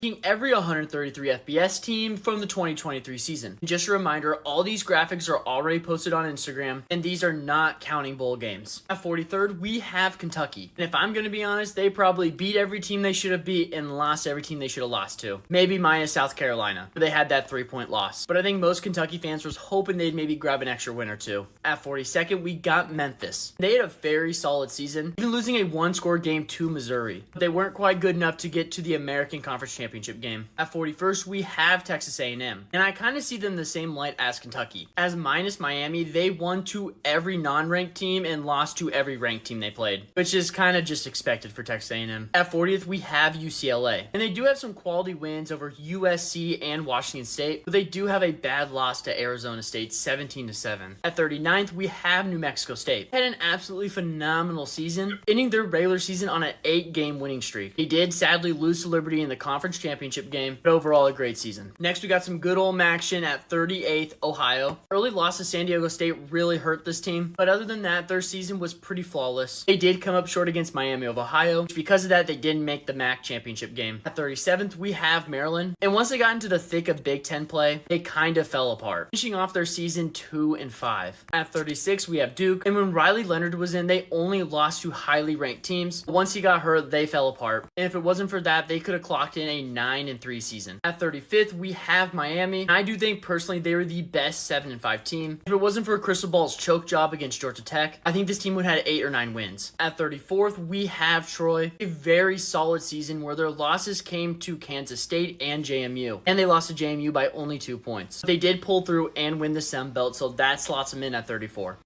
Every 133 FBS team from the 2023 season. Just a reminder, all these graphics are already posted on Instagram, and these are not counting bowl games. At 43rd, we have Kentucky. And if I'm going to be honest, they probably beat every team they should have beat and lost every team they should have lost to. Maybe minus South Carolina, where they had that 3-point loss. But I think most Kentucky fans was hoping they'd maybe grab an extra win or two. At 42nd, we got Memphis. They had a very solid season, even losing a one-score game to Missouri. But they weren't quite good enough to get to the American Conference Championship game. At 41st, we have Texas A&M, and I kind of see them in the same light as Kentucky. As minus Miami, they won to every non-ranked team and lost to every ranked team they played, which is kind of just expected for Texas A&M. At 40th, we have UCLA, and they do have some quality wins over USC and Washington State, but they do have a bad loss to Arizona State, 17-7. At 39th, we have New Mexico State. Had an absolutely phenomenal season, ending their regular season on an 8-game winning streak. They did sadly lose to Liberty in the conference championship game, but overall a great season. Next, we got some good old action at 38th, Ohio. Early loss to San Diego State really hurt this team, but other than that, their season was pretty flawless. They did come up short against Miami of Ohio, which because of that, they didn't make the MAC championship game. At 37th, we have Maryland, and once they got into the thick of Big Ten play, they kind of fell apart, finishing off their season 2-5. At 36, we have Duke, and when Riley Leonard was in, they only lost to highly ranked teams. Once he got hurt, they fell apart, and if it wasn't for that, they could have clocked in a 9-3 season. At 35th, we have Miami, and I do think personally they were the best 7-5 team. If it wasn't for Crystal Ball's choke job against Georgia Tech, I think this team would have had 8 or 9 wins. At 34th, we have Troy, a very solid season where their losses came to Kansas State and JMU, and they lost to JMU by only 2 points. They did pull through and win the Sun Belt, so that slots them in at 34.